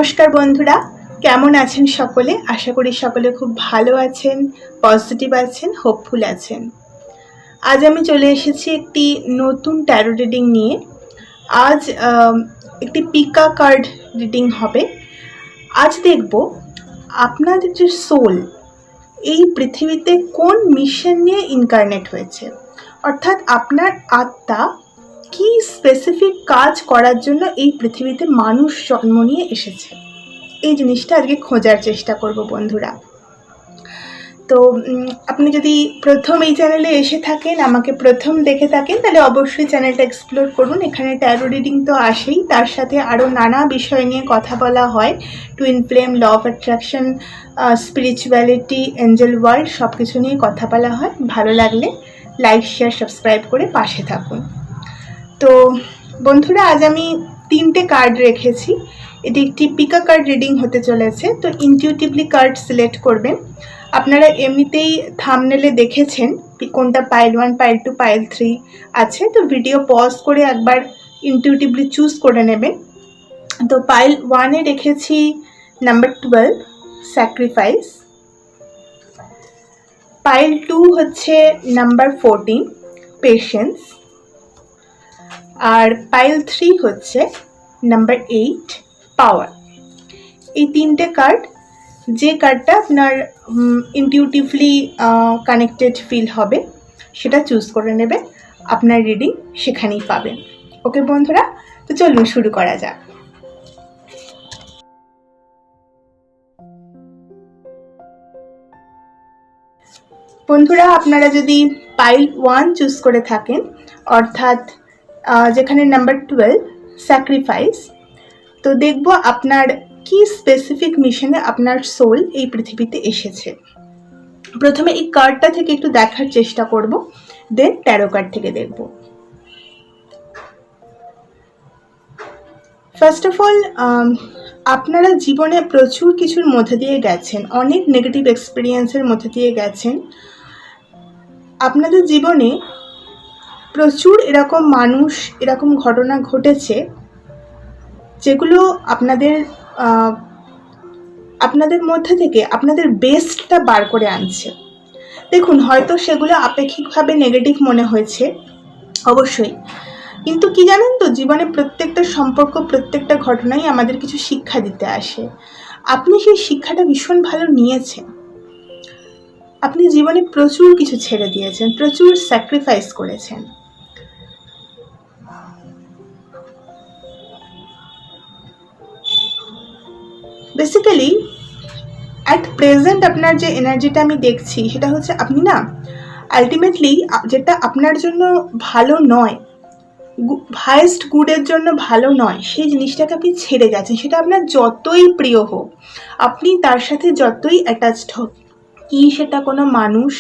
নমস্কার বন্ধুরা, কেমন আছেন সকলে? আশা করি সকলে খুব ভালো আছেন, পজিটিভ আছেন, হোপফুল আছেন। আজ আমি চলে এসেছি একটি নতুন ট্যারো রিডিং নিয়ে। আজ একটি পিকা কার্ড রিডিং হবে। আজ দেখব আপনাদের যে সোল এই পৃথিবীতে কোন মিশন নিয়ে ইনকার্নেট হয়েছে, অর্থাৎ আপনার আত্মা কি স্পেসিফিক কাজ করার জন্য এই পৃথিবীতে মানুষ জন্ম নিয়ে এসেছে। এই জিনিসটা আজকে খোঁজার চেষ্টা করব বন্ধুরা। তো আপনি যদি প্রথম এই চ্যানেলে এসে থাকেন, আমাকে প্রথম দেখে থাকেন, তাহলে অবশ্যই চ্যানেলটা এক্সপ্লোর করুন। এখানে ট্যারো রিডিং তো আসেই, তার সাথে আরও নানা বিষয় নিয়ে কথা বলা হয়। Twin flame, law of attraction, spirituality, angel world, সব কিছু নিয়ে কথা বলা হয়। ভালো লাগলে লাইক, শেয়ার, সাবস্ক্রাইব করে পাশে থাকুন। তো বন্ধুরা, আজ আমি 3টে কার্ড রেখেছি। এটি একটি পিকা কার্ড রিডিং হতে চলেছে। তো ইনটিউটিভলি কার্ড সিলেক্ট করবেন। আপনারা এমনিতেই থাম্বনেলে দেখেছেন কোনটা পাইল 1, পাইল 2, পাইল 3 আছে। তো ভিডিও পজ করে একবার ইনটিউটিভলি চুজ করে নেবেন। তো পাইল 1-এ রেখেছি নাম্বার 12, স্যাক্রিফাইস। পাইল 2 হচ্ছে নাম্বার 14, পেশেন্স। আর পাইল 3 হচ্ছে নাম্বার 8, পাওয়ার। এই 3টে কার্ড, যে কার্ডটা আপনার ইনটিউটিভলি কানেক্টেড ফিল হবে সেটা চুজ করে নেবে। আপনার রিডিং সেখানেই পাবেন। ওকে বন্ধুরা, তো চলুন শুরু করা যাক। বন্ধুরা, আপনারা যদি পাইল 1 চুজ করে থাকেন, অর্থাৎ যেখানে নাম্বার 12, স্যাক্রিফাইস, তো দেখব আপনার কি স্পেসিফিক মিশনে আপনার সোল এই পৃথিবীতে এসেছে। প্রথমে এই কার্ডটা থেকে একটু দেখার চেষ্টা করব, দেন ট্যারো কার্ড থেকে দেখব। ফার্স্ট অফ অল, আপনারা জীবনে প্রচুর কিছুর মধ্যে দিয়ে গেছেন, অনেক নেগেটিভ এক্সপিরিয়েন্সের মধ্যে দিয়ে গেছেন। আপনাদের জীবনে প্রচুর এরকম মানুষ, এরকম ঘটনা ঘটেছে যেগুলো আপনাদের মধ্যে থেকে আপনাদের বেস্টটা বার করে আনছে। দেখুন, হয়তো সেগুলো আপেক্ষিকভাবে নেগেটিভ মনে হয়েছে, অবশ্যই, কিন্তু কি জানেন তো, জীবনে প্রত্যেকটা সম্পর্ক, প্রত্যেকটা ঘটনাই আমাদের কিছু শিক্ষা দিতে আসে। আপনি সেই শিক্ষাটা ভীষণ ভালো নিয়েছেন। আপনি জীবনে প্রচুর কিছু ছেড়ে দিয়েছেন, প্রচুর স্যাক্রিফাইস করেছেন। বেসিক্যালি অ্যাট প্রেজেন্ট আপনার যে এনার্জিটা আমি দেখছি, সেটা হচ্ছে আপনি না আলটিমেটলি যেটা আপনার জন্য ভালো নয়, হাইয়েস্ট গুডের জন্য ভালো নয়, সেই জিনিসটাকে আপনি ছেড়ে যাচ্ছেন। সেটা আপনার যতই প্রিয় হোক, আপনি তার সাথে যতই অ্যাটাচড হোক, কি সেটা কোনো মানুষ,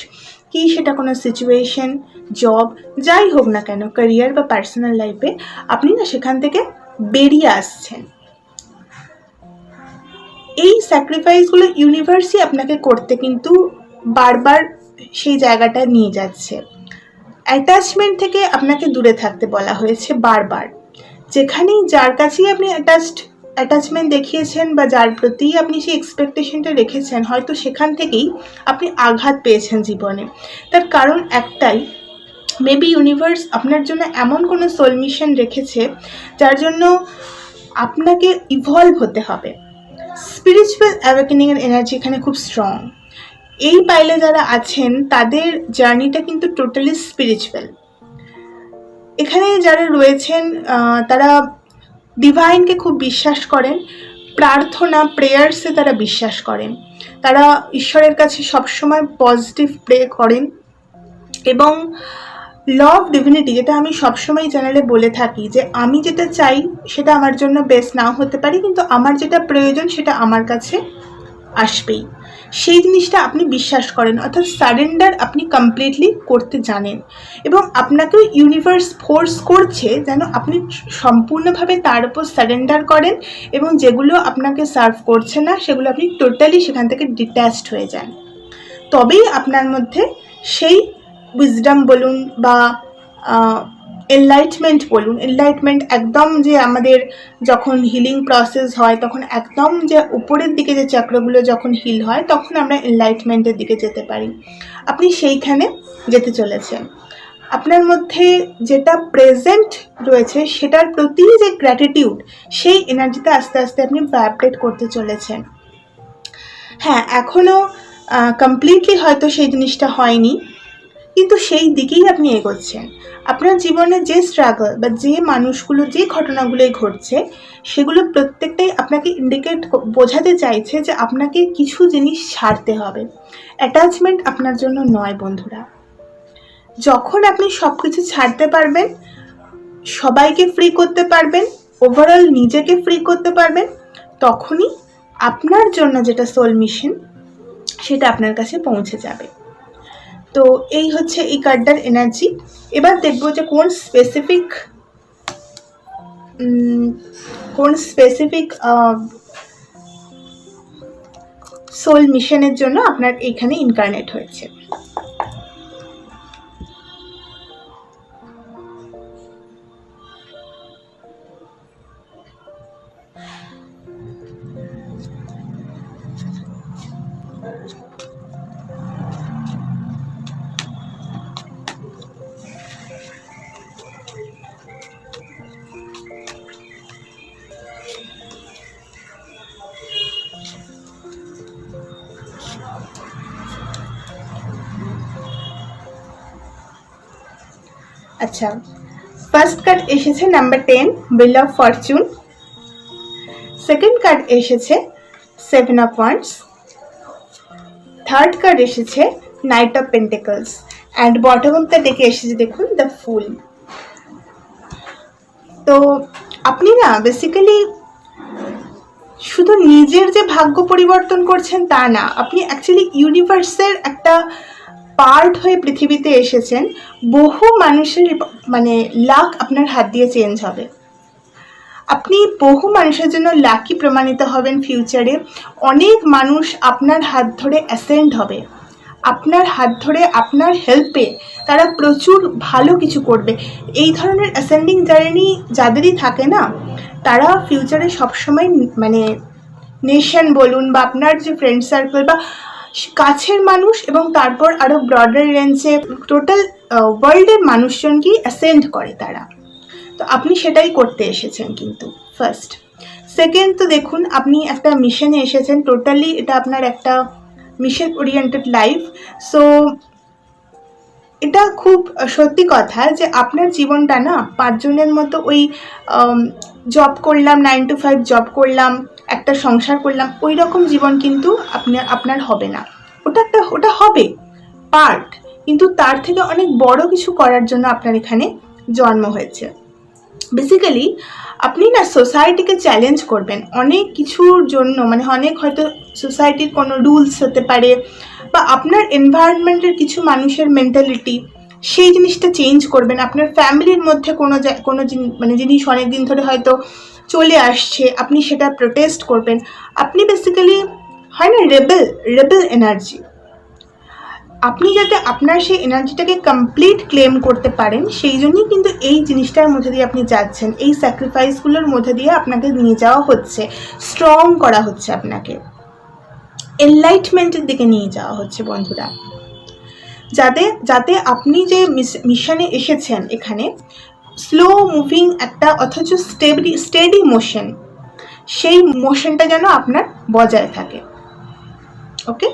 কি সেটা কোনো সিচুয়েশন, জব, যাই হোক না কেন, ক্যারিয়ার বা পার্সোনাল লাইফে, আপনি না সেখান থেকে বেরিয়ে আসছেন। এই স্যাক্রিফাইসগুলো ইউনিভার্সই আপনাকে করতে কিন্তু বারবার সেই জায়গাটা নিয়ে যাচ্ছে। অ্যাটাচমেন্ট থেকে আপনাকে দূরে থাকতে বলা হয়েছে বারবার। যেখানেই যার কাছেই আপনি অ্যাটাচমেন্ট দেখিয়েছেন বা যার প্রতি আপনি সেই এক্সপেকটেশনটা রেখেছেন, হয়তো সেখান থেকেই আপনি আঘাত পেয়েছেন জীবনে। তার কারণ একটাই, মেবি ইউনিভার্স আপনার জন্য এমন কোনো সোল মিশন রেখেছে যার জন্য আপনাকে ইভলভ হতে হবে। স্পিরিচুয়াল অ্যাওয়েকেনিংয়ের এনার্জি এখানে খুব স্ট্রং। এই পাইলে যারা আছেন তাদের জার্নিটা কিন্তু টোটালি স্পিরিচুয়াল। এখানে যারা রয়েছেন তারা ডিভাইনকে খুব বিশ্বাস করেন, প্রার্থনা, প্রেয়ার্সে তারা বিশ্বাস করেন, তারা ঈশ্বরের কাছে সবসময় পজিটিভ প্রে করেন। এবং ল অফ ডিভিনিটি, যেটা আমি সবসময় চ্যানেলে বলে থাকি, যে আমি যেটা চাই সেটা আমার জন্য বেস্ট নাও হতে পারে, কিন্তু আমার যেটা প্রয়োজন সেটা আমার কাছে আসবেই, সেই জিনিসটা আপনি বিশ্বাস করেন। অর্থাৎ সারেন্ডার আপনি কমপ্লিটলি করতে জানেন, এবং আপনাকে ইউনিভার্স ফোর্স করছে যেন আপনি সম্পূর্ণভাবে তার উপর সারেন্ডার করেন, এবং যেগুলো আপনাকে সার্ভ করছে না সেগুলো আপনি টোটালি সেখান থেকে ডিট্যাচড হয়ে যান। তবেই আপনার মধ্যে সেই উইজডম বলুন বা এনলাইটমেন্ট বলুন, এনলাইটমেন্ট একদম যে আমাদের যখন হিলিং প্রসেস হয় তখন একদম যে উপরের দিকে যে চক্রগুলো যখন হিল হয় তখন আমরা এনলাইটমেন্টের দিকে যেতে পারি। আপনি সেইখানে যেতে চলেছেন। আপনার মধ্যে যেটা প্রেজেন্ট রয়েছে সেটার প্রতি যে গ্র্যাটিটিউড, সেই এনার্জিতে আস্তে আস্তে আপনি ভাইব্রেট করতে চলেছেন। হ্যাঁ, এখনও কমপ্লিটলি হয়তো সেই জিনিসটা হয়নি, কিন্তু সেই দিকেই আপনি এগোচ্ছেন। আপনার জীবনে যে স্ট্রাগল বা যে মানুষগুলো, যে ঘটনাগুলোই ঘটছে, সেগুলো প্রত্যেকটাই আপনাকে ইন্ডিকেট বোঝাতে চাইছে যে আপনাকে কিছু জিনিস ছাড়তে হবে। অ্যাটাচমেন্ট আপনার জন্য নয় বন্ধুরা। যখন আপনি সব কিছু ছাড়তে পারবেন, সবাইকে ফ্রি করতে পারবেন, ওভারঅল নিজেকে ফ্রি করতে পারবেন, তখনই আপনার জন্য যেটা সোল মিশন সেটা আপনার কাছে পৌঁছে যাবে। তো এই হচ্ছে এই কার্ডটার এনার্জি। এবার দেখবো যে কোন স্পেসিফিক সোল মিশনের জন্য আপনার এইখানে ইনকার্নেট হয়েছে। আচ্ছা, ফার্স্ট কার্ড এসেছে number 10, wheel of Fortune. Second card এসেছে 7 অফ ওয়ান্ডস। থার্ড কার্ড এসেছে night of pentacles. And bottom of the ডেকে এসেছে দেখুন দ্য ফুল। তো আপনি না বেসিক্যালি শুধু নিজের যে ভাগ্য পরিবর্তন করছেন তা না, আপনি অ্যাকচুয়ালি ইউনিভার্সের একটা পার্ট হয়ে পৃথিবীতে এসেছেন। বহু মানুষের মানে লাক আপনার হাত দিয়ে চেঞ্জ হবে। আপনি বহু মানুষের জন্য লাকি প্রমাণিত হবেন ফিউচারে। অনেক মানুষ আপনার হাত ধরে অ্যাসেন্ড হবে, আপনার হাত ধরে আপনার হেল্পে তারা প্রচুর ভালো কিছু করবে। এই ধরনের অ্যাসেন্ডিং জার্নি যাদেরই থাকে না, তারা ফিউচারে সবসময় মানে নেশন বলুন বা আপনার যে ফ্রেন্ড সার্কেল বা কাছের মানুষ এবং তারপর আরও ব্রডার রেঞ্জে টোটাল ওয়ার্ল্ডের মানুষজনকেই অ্যাসেন্ড করে তারা। তো আপনি সেটাই করতে এসেছেন কিন্তু ফার্স্ট। সেকেন্ড, তো দেখুন আপনি একটা মিশনে এসেছেন, টোটালি এটা আপনার একটা মিশন ওরিয়েন্টেড লাইফ। সো এটা খুব সত্যি কথা যে আপনার জীবনটা না 5 জনের মতো ওই জব করলাম, 9 to 5 জব করলাম, একটা সংসার করলাম, ওই রকম জীবন কিন্তু আপনার হবে না। ওটা হবে পার্ট, কিন্তু তার থেকে অনেক বড় কিছু করার জন্য আপনার এখানে জন্ম হয়েছে। বেসিক্যালি আপনি না সোসাইটিকে চ্যালেঞ্জ করবেন অনেক কিছুর জন্য, মানে অনেক হয়তো সোসাইটির কোনো রুলস হতে পারে বা আপনার এনভায়রনমেন্টের কিছু মানুষের মেন্টালিটি, সেই জিনিসটা চেঞ্জ করবেন। আপনার ফ্যামিলির মধ্যে কোনো জিনিস অনেক দিন ধরে হয়তো চলে আসছে, আপনি সেটা প্রোটেস্ট করবেন। আপনি বেসিক্যালি হয় না রেবেল এনার্জি, আপনি যাতে আপনার সেই এনার্জিটাকে কমপ্লিট ক্লেম করতে পারেন সেই জন্যই কিন্তু এই জিনিসটার মধ্যে দিয়ে আপনি যাচ্ছেন। এই স্যাক্রিফাইসগুলোর মধ্যে দিয়ে আপনাকে নিয়ে যাওয়া হচ্ছে, স্ট্রং করা হচ্ছে, আপনাকে এনলাইটমেন্টের দিকে নিয়ে যাওয়া হচ্ছে বন্ধুরা। যাতে আপনি যে মিশনে এসেছেন এখানে স্লো মুভিং একটা অথচ স্টেডি মোশন, সেই মোশনটা যেন আপনার বজায় থাকে। ওকে,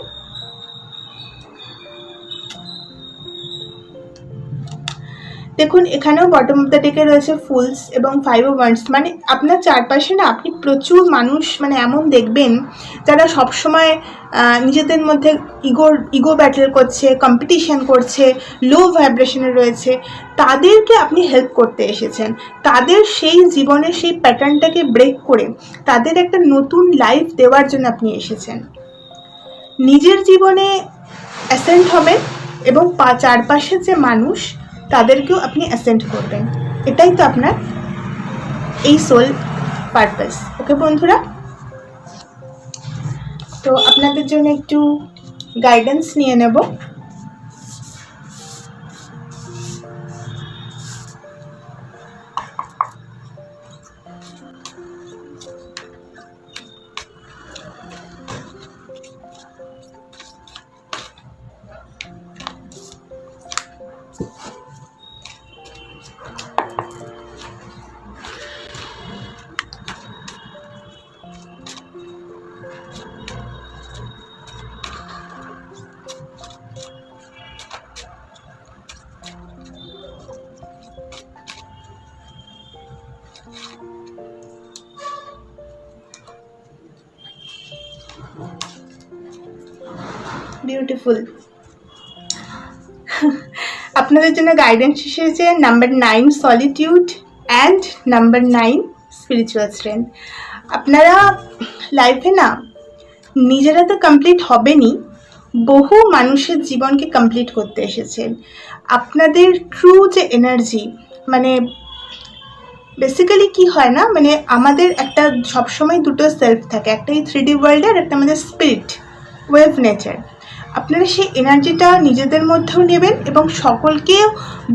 দেখুন এখানেও বটম অফ দ্য ডেকে রয়েছে ফুলস এবং 5 of wands। মানে আপনার চারপাশে না আপনি প্রচুর মানুষ মানে এমন দেখবেন যারা সবসময় নিজেদের মধ্যে ইগো ব্যাটেল করছে, কম্পিটিশন করছে, লো ভাইব্রেশনে রয়েছে। তাদেরকে আপনি হেল্প করতে এসেছেন, তাদের সেই জীবনের সেই প্যাটার্নটাকে ব্রেক করে তাদের একটা নতুন লাইফ দেওয়ার জন্য আপনি এসেছেন। নিজের জীবনে অ্যাসেন্ট হবেন এবং চারপাশের যে মানুষ তাদেরকেও আপনি অ্যাসেন্ট করবেন। এটাই তো আপনার এই সোল পারপাস। ওকে বন্ধুরা, তো আপনাদের জন্য একটু গাইডেন্স নিয়ে নেব। বিউটিফুল। আপনাদের জন্য গাইডেন্স এসেছে number 9 solitude and number 9 spiritual strength. আপনারা লাইফে না নিজেরা তো কমপ্লিট হবেনই, বহু মানুষের জীবনকে কমপ্লিট করতে এসেছেন। আপনাদের ট্রু যে এনার্জি, মানে বেসিক্যালি কি হয় না, মানে আমাদের একটা সবসময় দুটো সেলফ থাকে, একটা এই 3D ওয়ার্ল্ডে আর একটা আমাদের স্পিরিট ওয়েভ নেচার। আপনারা সেই এনার্জিটা নিজেদের মধ্যেও নেবেন এবং সকলকে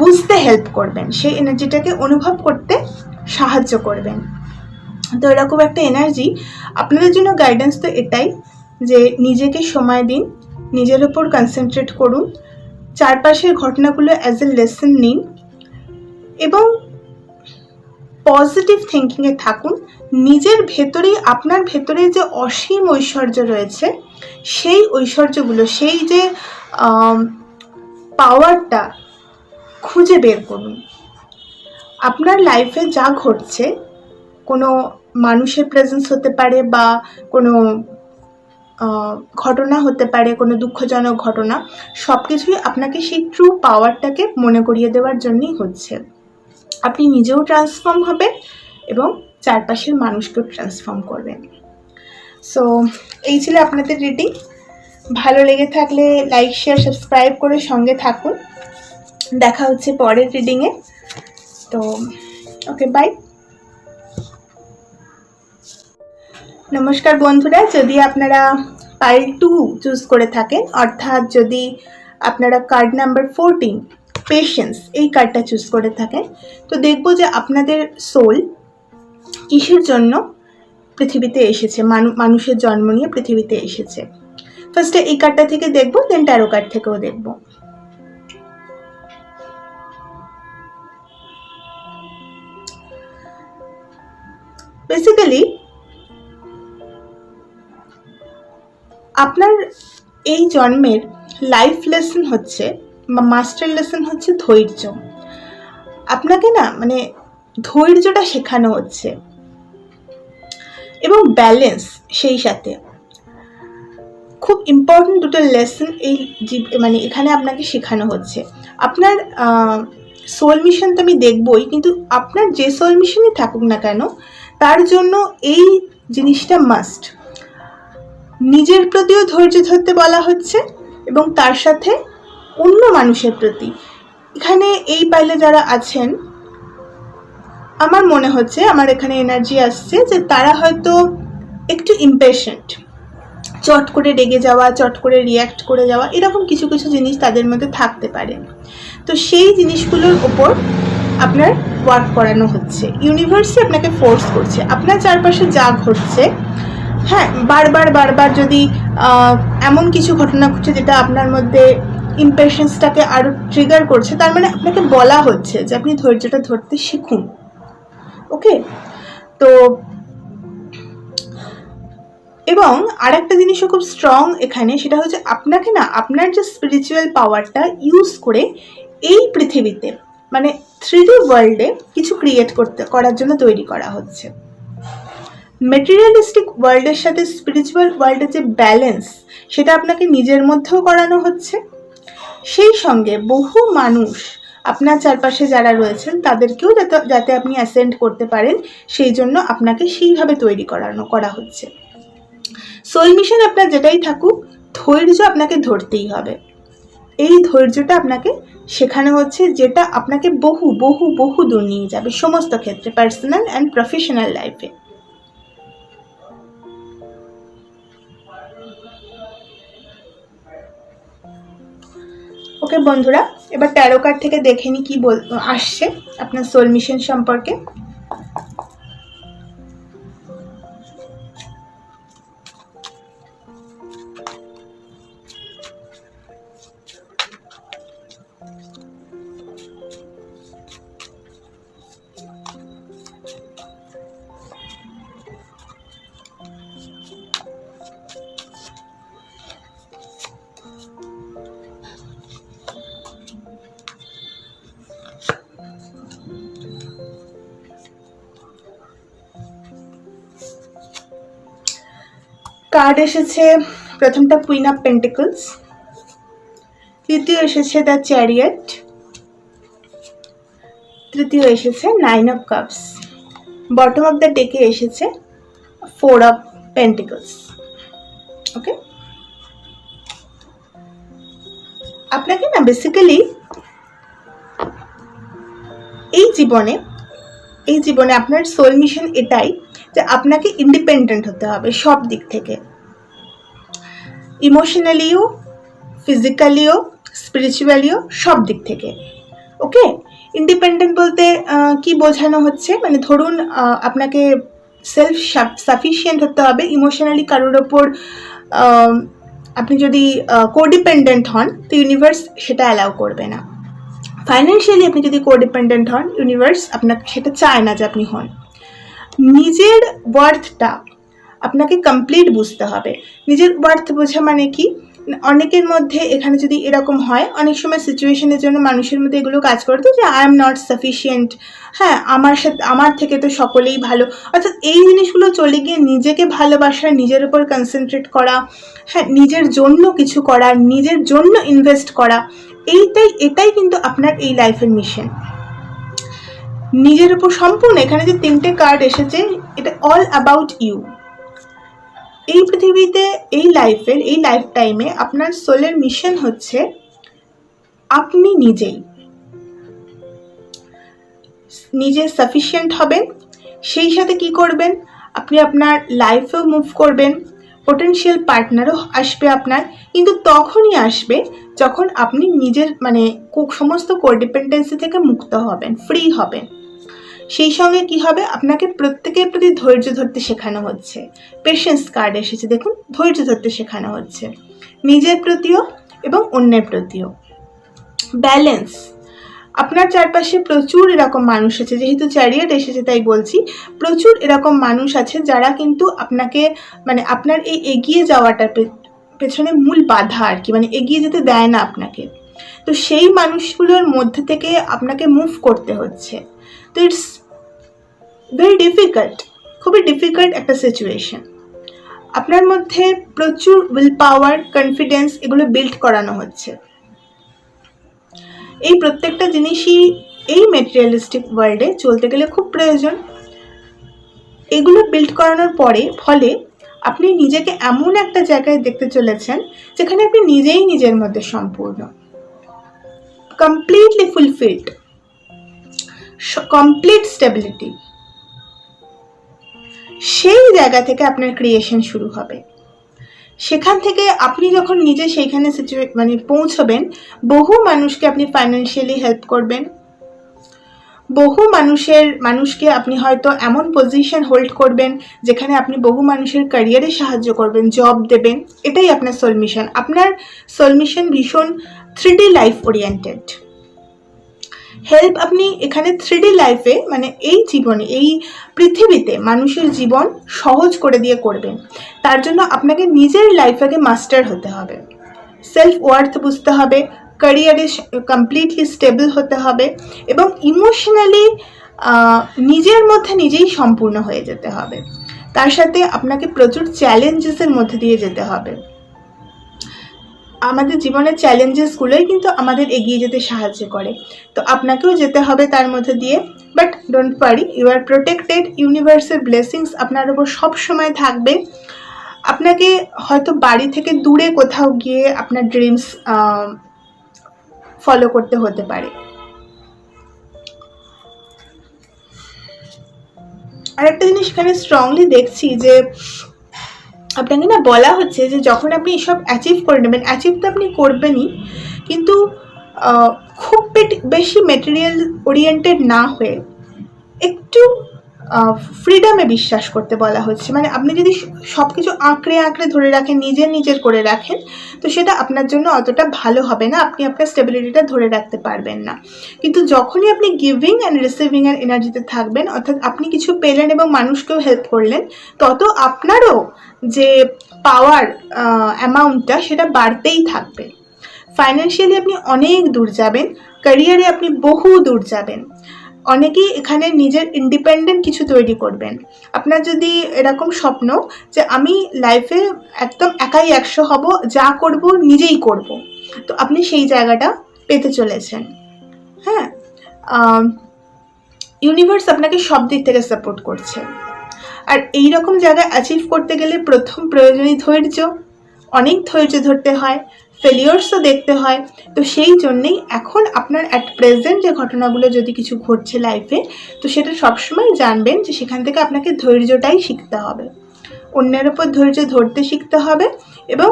বুঝতে হেল্প করবেন, সেই এনার্জিটাকে অনুভব করতে সাহায্য করবেন। তো এরকম একটা এনার্জি আপনাদের জন্য গাইডেন্স তো এটাই যে নিজেকে সময় দিন, নিজের ওপর কনসেন্ট্রেট করুন, চারপাশের ঘটনাগুলো অ্যাজ এ লেসন নিন এবং পজিটিভ থিঙ্কিংয়ে থাকুন। নিজের ভেতরেই, আপনার ভেতরে যে অসীম ঐশ্বর্য রয়েছে, সেই ঐশ্বর্যগুলো, সেই যে পাওয়ারটা খুঁজে বের করুন। আপনার লাইফে যা ঘটছে, কোনো মানুষের প্রেজেন্স হতে পারে বা কোনো ঘটনা হতে পারে, কোনো দুঃখজনক ঘটনা, সব কিছুই আপনাকে সেই ট্রু পাওয়ারটাকে মনে করিয়ে দেওয়ার জন্যই হচ্ছে। আপনি নিজেও ট্রান্সফর্ম হবেন এবং চারপাশের মানুষকেও ট্রান্সফর্ম করবেন। সো এই ছিল আপনাদের রিডিং। ভালো লেগে থাকলে লাইক, শেয়ার, সাবস্ক্রাইব করে সঙ্গে থাকুন। দেখা হচ্ছে পরের রিডিংয়ে। তো ওকে, বাই। নমস্কার বন্ধুরা, যদি আপনারা পাইল 2 চুজ করে থাকেন, অর্থাৎ যদি আপনারা কার্ড নাম্বার 14 পেশেন্স এই কার্ডটা চুজ করে থাকেন, তো দেখবো যে আপনাদের সোল কিসের জন্য পৃথিবীতে এসেছে, মানুষের জন্ম নিয়ে পৃথিবীতে এসেছে। ফার্স্টে এই কার্ডটা থেকে দেখবো, দেন ট্যারো কার্ড থেকেও দেখবো। বেসিক্যালি আপনার এই জন্মের লাইফ লেসন হচ্ছে, মাস্টার লেসন হচ্ছে ধৈর্য। আপনাকে না মানে ধৈর্যটা শেখানো হচ্ছে এবং ব্যালেন্স, সেই সাথে খুব ইম্পর্টেন্ট দুটো লেসন এই মানে এখানে আপনাকে শেখানো হচ্ছে। আপনার সোল মিশন তো আমি দেখবই, কিন্তু আপনার যে সোল মিশনই থাকুক না কেন, তার জন্য এই জিনিসটা মাস্ট। নিজের প্রতিও ধৈর্য ধরতে বলা হচ্ছে এবং তার সাথে অন্য মানুষের প্রতি। এখানে এই পাইলে যারা আছেন, আমার মনে হচ্ছে, আমার এখানে এনার্জি আসছে যে তারা হয়তো একটু ইমপেশেন্ট, চট করে রেগে যাওয়া, চট করে রিয়্যাক্ট করে যাওয়া, এরকম কিছু কিছু জিনিস তাদের মধ্যে থাকতে পারে। তো সেই জিনিসগুলোর ওপর আপনার ওয়ার্ক করানো হচ্ছে। ইউনিভার্সই আপনাকে ফোর্স করছে। আপনার চারপাশে যা ঘটছে, হ্যাঁ, বারবার যদি এমন কিছু ঘটনা ঘটছে যেটা আপনার মধ্যে ইমপেশেন্সটাকে আরও ট্রিগার করছে, তার মানে আপনাকে বলা হচ্ছে যে আপনি ধৈর্যটা ধরতে শিখুন। ওকে, তো এবং আরেকটা জিনিসও খুব স্ট্রং এখানে, সেটা হচ্ছে আপনাকে না আপনার যে স্পিরিচুয়াল পাওয়ারটা ইউজ করে এই পৃথিবীতে, মানে 3D ওয়ার্ল্ডে কিছু ক্রিয়েট করার জন্য তৈরি করা হচ্ছে। মেটেরিয়ালিস্টিক ওয়ার্ল্ডের সাথে স্পিরিচুয়াল ওয়ার্ল্ডের যে ব্যালেন্স, সেটা আপনাকে নিজের মধ্যেও করানো হচ্ছে। সেই সঙ্গে বহু মানুষ আপনার চারপাশে যারা রয়েছেন তাদেরকেও যাতে আপনি অ্যাসেন্ড করতে পারেন, সেই জন্য আপনাকে সেইভাবে তৈরি করা হচ্ছে। সোল মিশন আপনার যেটাই থাকুক, ধৈর্য আপনাকে ধরতেই হবে। এই ধৈর্যটা আপনাকে শেখানো হচ্ছে, যেটা আপনাকে বহু বহু বহু দূর নিয়ে যাবে সমস্ত ক্ষেত্রে, পার্সোনাল অ্যান্ড প্রফেশনাল লাইফে। ওকে বন্ধুরা, এবার ট্যারো কার্ড থেকে দেখে নি কি আসছে আপনার সোল মিশন সম্পর্কে। কার্ড এসেছে প্রথমটা কুইন অফ পেন্টিকলস, দ্বিতীয় এসেছে দ্য চ্যারিয়ট, তৃতীয় এসেছে 9 of Cups, bottom of the ডেকে এসেছে 4 of Pentacles। ওকে, আপনাকে না বেসিক্যালি এই জীবনে আপনার সোল মিশন এটাই যে আপনাকে ইন্ডিপেন্ডেন্ট হতে হবে সব দিক থেকে, ইমোশনালিও, ফিজিক্যালিও, স্পিরিচুয়ালিও, সব দিক থেকে। ওকে, ইন্ডিপেন্ডেন্ট বলতে কি বোঝানো হচ্ছে, মানে ধরুন আপনাকে সেলফ সাফিসিয়েন্ট হতে হবে। ইমোশনালি কারোর ওপর আপনি যদি কোডিপেন্ডেন্ট হন তো ইউনিভার্স সেটা অ্যালাউ করবে না। ফাইন্যান্সিয়ালি আপনি যদি কোডিপেন্ডেন্ট হন, ইউনিভার্স আপনাকে সেটা চায় না যে আপনি হন। নিজের ওয়ার্থটা আপনাকে কমপ্লিট বুঝতে হবে। নিজের ওয়ার্থ বোঝা মানে কি, অনেকের মধ্যে এখানে যদি এরকম হয়, অনেক সময় সিচুয়েশনের জন্য মানুষের মধ্যে এগুলো কাজ করতো যে আই এম নট সাফিসিয়েন্ট, হ্যাঁ আমার থেকে তো সকলেই ভালো। অর্থাৎ এই জিনিসগুলো চলে গিয়ে নিজেকে ভালোবাসা, নিজের উপর কনসেন্ট্রেট করা, হ্যাঁ নিজের জন্য কিছু করা, নিজের জন্য ইনভেস্ট করা, এটাই কিন্তু আপনার এই লাইফের মিশন। নিজের উপর সম্পূর্ণ, এখানে যে 3টে কার্ড এসেছে এটা অল অ্যাবাউট ইউ। এই পৃথিবীতে, এই লাইফ টাইমে আপনার সোলের মিশন হচ্ছে আপনি নিজে সাফিসিয়েন্ট হবেন। সেই সাথে কি করবেন, আপনি আপনার লাইফেও মুভ করবেন, পোটেনশিয়াল পার্টনারও আসবে আপনার, কিন্তু তখনই আসবে যখন আপনি নিজের মানে সমস্ত কোডিপেন্ডেন্সি থেকে মুক্ত হবেন, ফ্রি হবেন। সেই সঙ্গে কি হবে, আপনাকে প্রত্যেকের প্রতি ধৈর্য ধরতে শেখানো হচ্ছে। পেশেন্স কার্ড এসেছে, দেখুন, ধৈর্য ধরতে শেখানো হচ্ছে নিজের প্রতিও এবং অন্যের প্রতিও। ব্যালেন্স, আপনার চারপাশে প্রচুর এরকম মানুষ আছে, যেহেতু চ্যারিয়ট এসেছে তাই বলছি, প্রচুর এরকম মানুষ আছে যারা কিন্তু আপনাকে মানে আপনার এই এগিয়ে যাওয়াটার পেছনে মূল বাধা আর কি, মানে এগিয়ে যেতে দেয় না আপনাকে। তো সেই মানুষগুলোর মধ্যে থেকে আপনাকে মুভ করতে হচ্ছে। তো ইটস ভেরি ডিফিকাল্ট, খুবই ডিফিকাল্ট একটা সিচুয়েশন। আপনার মধ্যে প্রচুর উইল পাওয়ার, কনফিডেন্স এগুলো বিল্ড করানো হচ্ছে। এই প্রত্যেকটা জিনিসই এই ম্যাটেরিয়ালিস্টিক ওয়ার্ল্ডে চলতে গেলে খুব প্রয়োজন। এগুলো বিল্ড করানোর ফলে আপনি নিজেকে এমন একটা জায়গায় দেখতে চলেছেন যেখানে আপনি নিজেই নিজের মধ্যে সম্পূর্ণ, কমপ্লিটলি ফুলফিলড, কমপ্লিট স্টেবিলিটি। সেই জায়গা থেকে আপনার ক্রিয়েশন শুরু হবে। সেখান থেকে আপনি যখন নিজে সেইখানে মানে পৌঁছবেন, বহু মানুষকে আপনি ফাইন্যান্সিয়ালি হেল্প করবেন, বহু মানুষকে আপনি হয়তো এমন পজিশন হোল্ড করবেন যেখানে আপনি বহু মানুষের ক্যারিয়ারে সাহায্য করবেন, জব দেবেন। এটাই আপনার সোল মিশন। আপনার সোল মিশন ভীষণ 3D লাইফ ওরিয়েন্টেড। হেল্প আপনি এখানে 3D লাইফে মানে এই জীবনে, এই পৃথিবীতে মানুষের জীবন সহজ করে দিয়ে করবেন। তার জন্য আপনাকে নিজের লাইফকে মাস্টার হতে হবে, সেলফ ওয়ার্থ বুঝতে হবে, ক্যারিয়ারে কমপ্লিটলি স্টেবল হতে হবে এবং ইমোশনালি নিজের মধ্যে নিজেই সম্পূর্ণ হয়ে যেতে হবে। তার সাথে আপনাকে প্রচুর চ্যালেঞ্জেসের মধ্যে দিয়ে যেতে হবে। আমাদের জীবনের চ্যালেঞ্জেসগুলোই কিন্তু আমাদের এগিয়ে যেতে সাহায্য করে। তো আপনাকেও যেতে হবে তার মধ্যে দিয়ে। But don't worry, you are protected. ইউনিভার্সের ব্লেসিংস আপনার উপর সব সময় থাকবে। আপনাকে হয়তো বাড়ি থেকে দূরে কোথাও গিয়ে আপনার ড্রিমস ফলো করতে হতে পারে। আর একটা জিনিস এখানে স্ট্রংলি দেখছি যে আপনাকে না বলা হচ্ছে যে যখন আপনি এসব অ্যাচিভ করে নেবেন, অ্যাচিভ তো আপনি করবেনই, কিন্তু খুব বেশি মেটেরিয়াল ওরিয়েন্টেড না হয়ে একটু ফ্রিডমে বিশ্বাস করতে বলা হচ্ছে। মানে আপনি যদি সব কিছু আঁকড়ে ধরে রাখেন, নিজের করে রাখেন, তো সেটা আপনার জন্য অতটা ভালো হবে না, আপনি আপনার স্টেবিলিটিটা ধরে রাখতে পারবেন না। কিন্তু যখনই আপনি গিভিং অ্যান্ড রিসিভিংয়ের এনার্জিতে থাকবেন, অর্থাৎ আপনি কিছু পেলেন এবং মানুষকেও হেল্প করলেন, তত আপনারও যে পাওয়ার অ্যামাউন্টটা সেটা বাড়তেই থাকবে। ফাইন্যান্সিয়ালি আপনি অনেক দূর যাবেন, ক্যারিয়ারে আপনি বহু দূর যাবেন। অনেকেই এখানে নিজের ইন্ডিপেন্ডেন্ট কিছু তৈরি করবেন। আপনার যদি এরকম স্বপ্ন যে আমি লাইফে একদম একাই 100 হব, যা করব নিজেই করব, তো আপনি সেই জায়গাটা পেতে চলেছেন। হ্যাঁ, ইউনিভার্স আপনাকে সব দিক থেকে সাপোর্ট করছে। আর এই রকম জায়গায় অ্যাচিভ করতে গেলে প্রথম প্রয়োজনই ধৈর্য। অনেক ধৈর্য ধরতে হয়, ফেলিওরসও দেখতে হয়। তো সেই জন্যেই এখন আপনার অ্যাট প্রেজেন্ট যে ঘটনাগুলো যদি কিছু ঘটছে লাইফে, তো সেটা সবসময় জানবেন যে সেখান থেকে আপনাকে ধৈর্যটাই শিখতে হবে, অন্যের ওপর ধৈর্য ধরতে শিখতে হবে এবং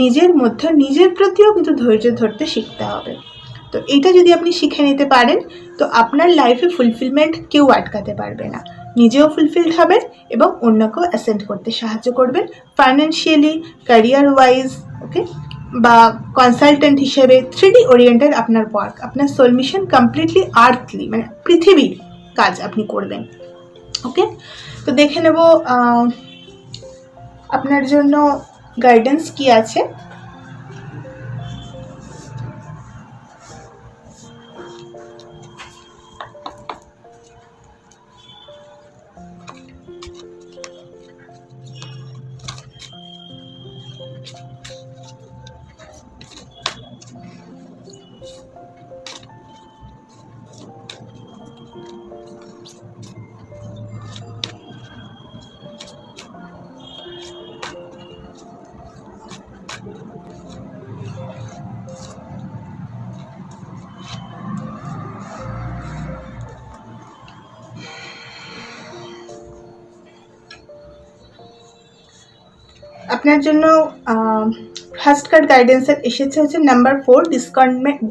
নিজের মধ্যে নিজের প্রতিও কিন্তু ধৈর্য ধরতে শিখতে হবে। তো এইটা যদি আপনি শিখে নিতে পারেন, তো আপনার লাইফে ফুলফিলমেন্ট কেউ আটকাতে পারবে না। নিজেও ফুলফিলড হবেন এবং অন্যকেও অ্যাসেন্ড করতে সাহায্য করবেন, ফাইন্যান্সিয়ালি, ক্যারিয়ার ওয়াইজ, ওকে, বা কনসালটেন্ট হিসেবে। 3D ওরিয়েন্টেড আপনার ওয়ার্ক, আপনার সোল মিশন কমপ্লিটলি আর্থলি, মানে পৃথিবীর কাজ আপনি করবেন। ওকে, তো দেখে নেব আপনার জন্য গাইডেন্স কি আছে। আপনার জন্য ফার্স্ট কার্ড গাইডেন্সের এসেছে হচ্ছে number 4,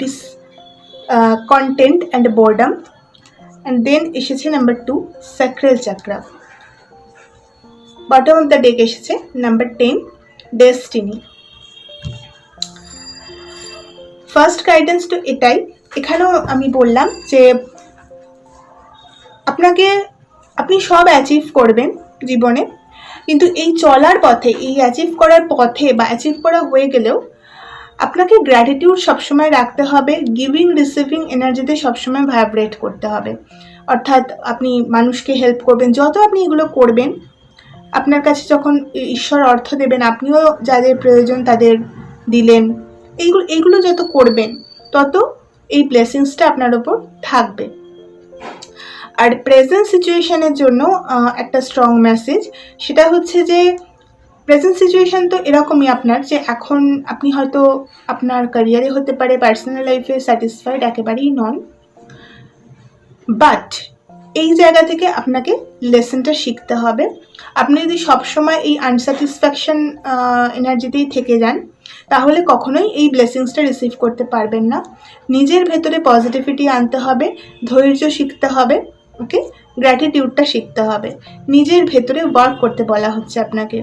discontent and boredom, and then এসেছে number 2, sacral chakra. Bottom of the deck এসেছে নাম্বার 10, ডেস্টিনি। ফার্স্ট গাইডেন্স তো এটাই। এখানেও আমি বললাম যে আপনি সব অ্যাচিভ করবেন জীবনে, কিন্তু এই চলার পথে, এই অ্যাচিভ করার পথে বা অ্যাচিভ করা হয়ে গেলেও আপনাকে গ্র্যাটিটিউড সবসময় রাখতে হবে, গিভিং রিসিভিং এনার্জিতে সবসময় ভাইব্রেট করতে হবে। অর্থাৎ আপনি মানুষকে হেল্প করবেন, যত আপনি এগুলো করবেন, আপনার কাছে যখন ঈশ্বর অর্থ দেবেন, আপনিও যাদের প্রয়োজন তাদের দিলেন, এইগুলো যত করবেন তত এই ব্লেসিংসটা আপনার ওপর থাকবে। আর প্রেজেন্ট সিচুয়েশনের জন্য একটা স্ট্রং মেসেজ, সেটা হচ্ছে যে প্রেজেন্ট সিচুয়েশন তো এরকমই আপনার, যে এখন আপনি হয়তো আপনার ক্যারিয়ারে হতে পারে, পার্সোনাল লাইফে স্যাটিসফাইড একেবারেই নন, বাট এই জায়গা থেকে আপনাকে লেসনটা শিখতে হবে। আপনি যদি সবসময় এই আনস্যাটিসফ্যাকশন এনার্জিতেই থেকে যান, তাহলে কখনোই এই ব্লেসিংসটা রিসিভ করতে পারবেন না। নিজের ভেতরে পজিটিভিটি আনতে হবে, ধৈর্য শিখতে হবে, ওকে, গ্র্যাটিটিউডটা শিখতে হবে, নিজের ভেতরে ওয়ার্ক করতে বলা হচ্ছে আপনাকে।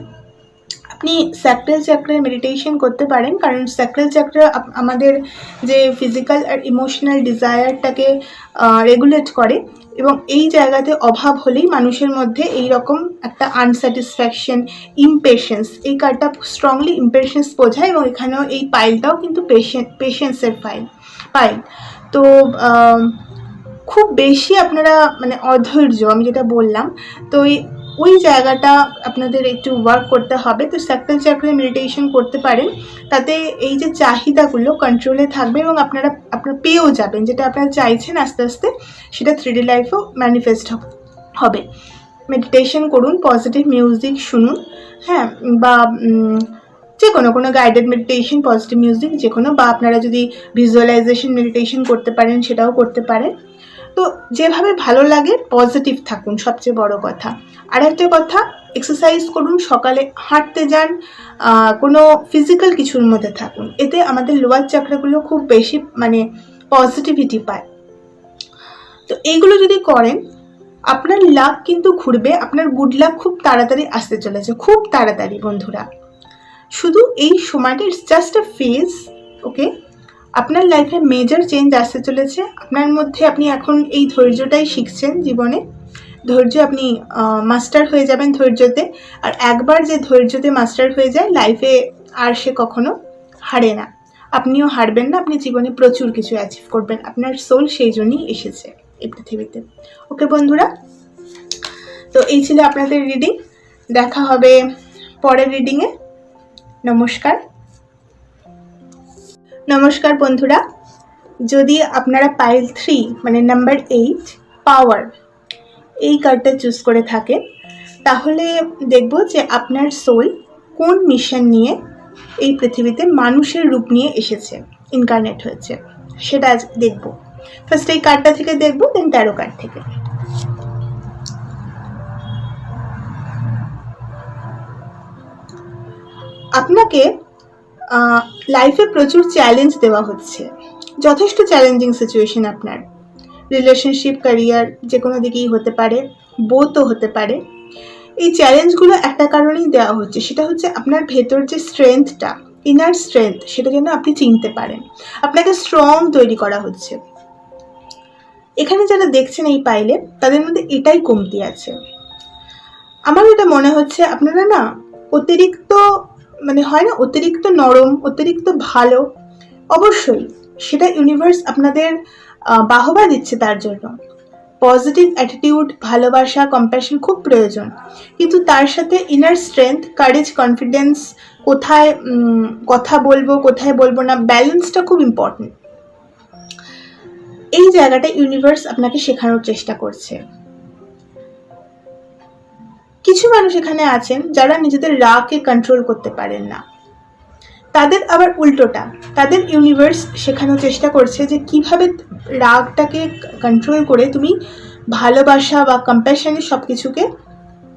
আপনি স্যাক্রাল চাক্রায় মেডিটেশন করতে পারেন, কারণ স্যাক্রাল চাক্রা আমাদের যে ফিজিক্যাল আর ইমোশনাল ডিজায়ারটাকে রেগুলেট করে, এবং এই জায়গাতে অভাব হলেই মানুষের মধ্যে এই রকম একটা আনস্যাটিসফ্যাকশন, ইমপেশেন্স, এই কার্ডটা স্ট্রংলি ইমপেশেন্স বোঝায়, এবং এখানেও এই পাইলটাও কিন্তু পেশেন্সের পাইল। তো খুব বেশি আপনারা মানে অধৈর্য, আমি যেটা বললাম, তো ওই জায়গাটা আপনাদের একটু ওয়ার্ক করতে হবে। তো স্যাক্রাল চাক্রায় মেডিটেশন করতে পারেন, তাতে এই যে চাহিদাগুলো কন্ট্রোলে থাকবে এবং আপনারা পেয়েও যাবেন যেটা আপনারা চাইছেন, আস্তে আস্তে সেটা 3D লাইফেও ম্যানিফেস্ট হবে। মেডিটেশন করুন, পজিটিভ মিউজিক শুনুন, হ্যাঁ, বা যে কোনো গাইডেড মেডিটেশন, পজিটিভ মিউজিক যে কোনো, বা আপনারা যদি ভিজুয়ালাইজেশন মেডিটেশন করতে পারেন সেটাও করতে পারেন। তো যেভাবে ভালো লাগে পজিটিভ থাকুন, সবচেয়ে বড় কথা। আর একটা কথা, এক্সারসাইজ করুন, সকালে হাঁটতে যান, কোনো ফিজিক্যাল কিছুর মধ্যে থাকুন, এতে আমাদের লোয়ার চাকরাগুলো খুব বেশি মানে পজিটিভিটি পায়। তো এইগুলো যদি করেন, আপনার লাক কিন্তু ঘুরবে, আপনার গুড লাক খুব তাড়াতাড়ি আসতে চলেছে, খুব তাড়াতাড়ি বন্ধুরা। শুধু এই সময়টা ইটস জাস্ট আ ফেজ, ওকে। আপনার লাইফে মেজর চেঞ্জ আসতে চলেছে আপনার মধ্যে। আপনি এখন এই ধৈর্যটাই শিখছেন জীবনে, ধৈর্য আপনি মাস্টার হয়ে যাবেন ধৈর্যতে। আর একবার যে ধৈর্যতে মাস্টার হয়ে যায় লাইফে, আর সে কখনো হারে না, আপনিও হারবেন না। আপনি জীবনে প্রচুর কিছু অ্যাচিভ করবেন, আপনার সোল সেই জন্যই এসেছে এই পৃথিবীতে। ওকে বন্ধুরা, তো এই ছিল আপনাদের রিডিং। দেখা হবে পরের রিডিংয়ে। নমস্কার। নমস্কার বন্ধুরা, যদি আপনারা পাইল 3 মানে নাম্বার 8 পাওয়ার এই কার্ডটা চুজ করে থাকেন, তাহলে দেখব যে আপনার সোল কোন মিশন নিয়ে এই পৃথিবীতে মানুষের রূপ নিয়ে এসেছে, ইনকার্নেট হয়েছে, সেটা আজ দেখব। ফার্স্ট এই কার্ডটা থেকে দেখব, দেন ট্যারো কার্ড থেকে। আপনাকে লাইফে প্রচুর চ্যালেঞ্জ দেওয়া হচ্ছে, যথেষ্ট চ্যালেঞ্জিং সিচুয়েশন আপনার। রিলেশনশিপ, ক্যারিয়ার, যে কোনো দিকেই হতে পারে, বোথও হতে পারে। এই চ্যালেঞ্জগুলো একটা কারণেই দেওয়া হচ্ছে, সেটা হচ্ছে আপনার ভেতর যে স্ট্রেংথটা, ইনার স্ট্রেংথ, সেটা যেন আপনি চিনতে পারেন। আপনাকে স্ট্রং তৈরি করা হচ্ছে। এখানে যারা দেখছেন এই পাইলে, তাদের মধ্যে এটাই কমতি আছে। আমার এটা মনে হচ্ছে আপনারা না অতিরিক্ত, মানে হয় না অতিরিক্ত নরম, অতিরিক্ত ভালো। অবশ্যই সেটা ইউনিভার্স আপনাদের বাহবা দিচ্ছে তার জন্য। পজিটিভ অ্যাটিটিউড, ভালোবাসা, কম্প্যাশন খুব প্রয়োজন, কিন্তু তার সাথে ইনার স্ট্রেংথ, কারেজ, কনফিডেন্স, কোথায় কথা বলবো কোথায় বলবো না, ব্যালেন্সটা খুব ইম্পর্টেন্ট। এই জায়গাটা ইউনিভার্স আপনাকে শেখানোর চেষ্টা করছে। কিছু মানুষ এখানে আছেন যারা নিজেদের রাগকে কন্ট্রোল করতে পারেন না, তাদের আবার উল্টোটা, তাদের ইউনিভার্স শেখানোর চেষ্টা করছে যে কিভাবে রাগটাকে কন্ট্রোল করে তুমি ভালোবাসা বা কম্প্যাশনে সব কিছুকে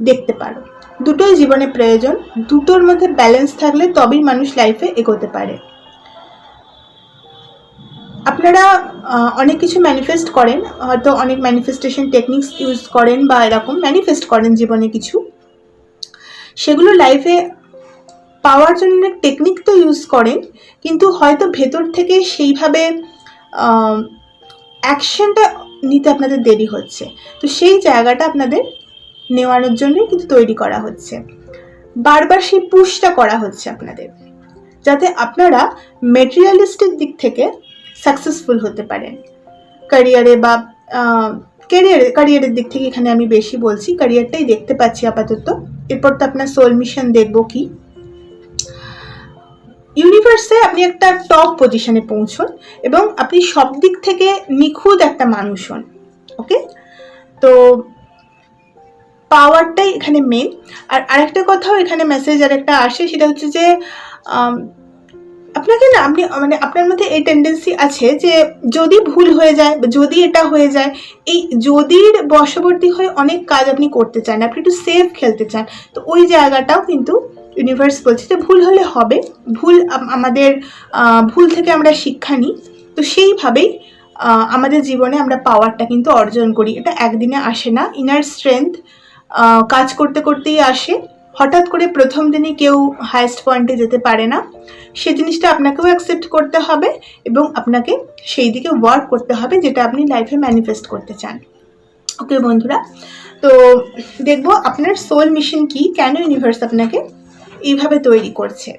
দেখতে পারো। দুটোই জীবনে প্রয়োজন, দুটোর মধ্যে ব্যালেন্স থাকলে তবেই মানুষ লাইফে এগোতে পারে। আপনারা অনেক কিছু ম্যানিফেস্ট করেন, হয়তো অনেক ম্যানিফেস্টেশন টেকনিক্স ইউজ করেন বা এরকম ম্যানিফেস্ট করেন জীবনে কিছু, সেগুলো লাইফে পাওয়ার জন্য অনেক টেকনিক তো ইউজ করেন, কিন্তু হয়তো ভেতর থেকে সেইভাবে অ্যাকশনটা নিতে আপনাদের দেরি হচ্ছে। তো সেই জায়গাটা আপনাদের নেওয়ানোর জন্যই কিন্তু তৈরি করা হচ্ছে, বারবার সেই পুশটা করা হচ্ছে আপনাদের, যাতে আপনারা মেটেরিয়ালিস্টিক দিক থেকে সাকসেসফুল হতে পারেন। ক্যারিয়ারে বা ক্যারিয়ারের দিক থেকে এখানে আমি বেশি বলছি, ক্যারিয়ারটাই দেখতে পাচ্ছি আপাতত। এরপর তো আপনার সোল মিশন দেখবো কি। ইউনিভার্সে আপনি একটা টপ পজিশনে পৌঁছন এবং আপনি সব দিক থেকে নিখুঁত একটা মানুষ হন। ওকে, তো পাওয়ারটাই এখানে মেন। আর আরেকটা কথাও এখানে মেসেজ আরেকটা আসে, সেটা হচ্ছে যে আপনাকে না, আপনি মানে আপনার মধ্যে এই টেন্ডেন্সি আছে যে যদি ভুল হয়ে যায়, যদি এটা হয়ে যায়, এই যদির বশবর্তী হয়ে অনেক কাজ আপনি করতে চান, আপনি একটু সেফ খেলতে চান। তো ওই জায়গাটাও কিন্তু ইউনিভার্স বলছে যে ভুল হলে হবে, ভুল আমাদের ভুল থেকে আমরা শিক্ষা নিই। তো সেইভাবেই আমাদের জীবনে আমরা পাওয়ারটা কিন্তু অর্জন করি। এটা একদিনে আসে না, ইনার স্ট্রেংথ কাজ করতে করতেই আসে। হঠাৎ করে প্রথম দিনই কেউ হাইয়েস্ট পয়েন্টে যেতে পারে না, সে জিনিসটা আপনাকেও অ্যাকসেপ্ট করতে হবে এবং আপনাকে সেই দিকে ওয়ার্ক করতে হবে যেটা আপনি লাইফে ম্যানিফেস্ট করতে চান। ওকে বন্ধুরা, তো দেখবো আপনার সোল মিশন কি, কেন ইউনিভার্স আপনাকে এইভাবে তৈরি করছে।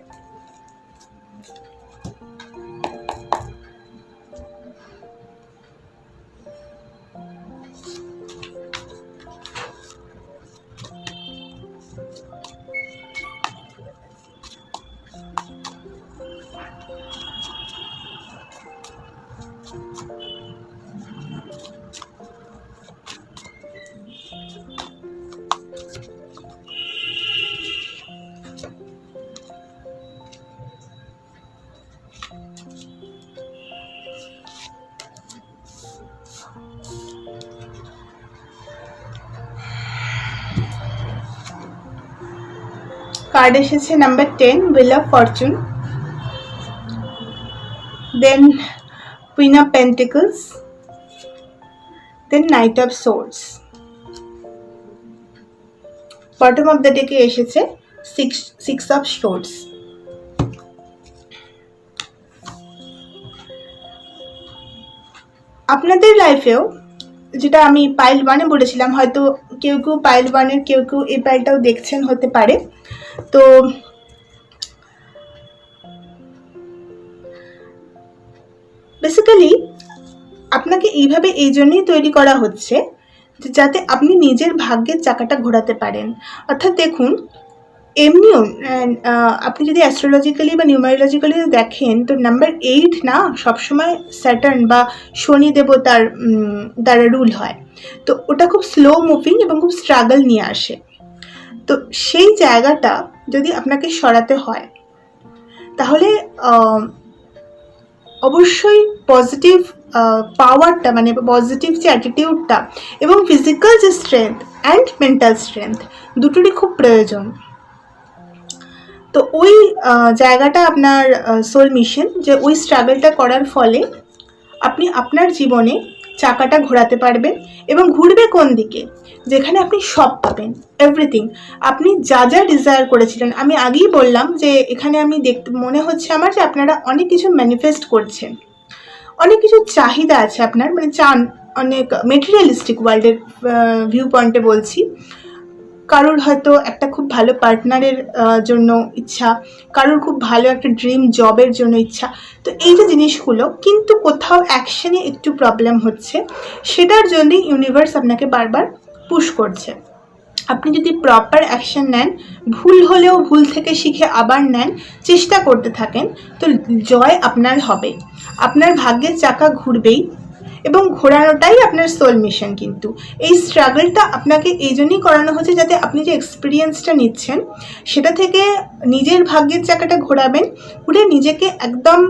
কার্ড এসেছে number 10, wheel of fortune, then queen of pentacles, then knight of swords. Bottom of the ডেকে এসেছে সিক্স অফ সোর্ডস। আপনাদের লাইফেও, যেটা আমি পাইল 1-এ বলেছিলাম, হয়তো কেউ কেউ পাইল 1-এর, কেউ কেউ এই পাইলটাও দেখছেন হতে পারে। তো বেসিক্যালি আপনাকে এইভাবে এই জন্যই তৈরি করা হচ্ছে যাতে আপনি নিজের ভাগ্যের চাকাটা ঘোরাতে পারেন। অর্থাৎ দেখুন, এমনিও আপনি যদি অ্যাস্ট্রোলজিক্যালি বা নিউমারোলজিক্যালি দেখেন তো নাম্বার 8 না সবসময় স্যাটার্ন বা শনি দেবতার দ্বারা রুল হয়। তো ওটা খুব স্লো মুভিং এবং খুব স্ট্রাগল নিয়ে আসে। তো সেই জায়গাটা যদি আপনাকে সরাতে হয় তাহলে অবশ্যই পজিটিভ পাওয়ারটা মানে পজিটিভ যে অ্যাটিটিউডটা এবং ফিজিক্যাল যে স্ট্রেংথ অ্যান্ড মেন্টাল স্ট্রেংথ দুটোরই খুব প্রয়োজন। তো ওই জায়গাটা আপনার সোল মিশন, যে ওই স্ট্রাগলটা করার ফলে আপনি আপনার জীবনে চাকাটা ঘোরাতে পারবেন এবং ঘুরবে কোন দিকে, যেখানে আপনি সব পাবেন, এভরিথিং। আপনি যা যা ডিজায়ার করেছিলেন, আমি আগেই বললাম যে এখানে আমি দেখতে মনে হচ্ছে আমার যে আপনারা অনেক কিছু ম্যানিফেস্ট করছেন, অনেক কিছু চাহিদা আছে আপনার, মানে চান অনেক মেটেরিয়ালিস্টিক ওয়ার্ল্ডের ভিউ পয়েন্টে বলছি। কারোর হয়তো একটা খুব ভালো পার্টনারের জন্য ইচ্ছা, কারোর খুব ভালো একটা ড্রিম জবের জন্য ইচ্ছা। তো এই যে জিনিসগুলো কিন্তু কোথাও অ্যাকশনে একটু প্রবলেম হচ্ছে, সেটার জন্যই ইউনিভার্স আপনাকে বারবার পুশ করছে। আপনি যদি প্রপার অ্যাকশন নেন, ভুল হলেও ভুল থেকে শিখে আবার নেন, চেষ্টা করতে থাকেন, তো জয় আপনার হবে। আপনার ভাগ্যের চাকা ঘুরবেই এবং ঘোরানোটাই আপনার সোল মিশন। কিন্তু এই স্ট্রাগলটা আপনাকে এই জন্যই করানো হচ্ছে যাতে আপনি যে এক্সপিরিয়েন্সটা নিচ্ছেন সেটা থেকে নিজের ভাগ্যের চাকাটা ঘোরাবেন, ঘুরে নিজেকে একদম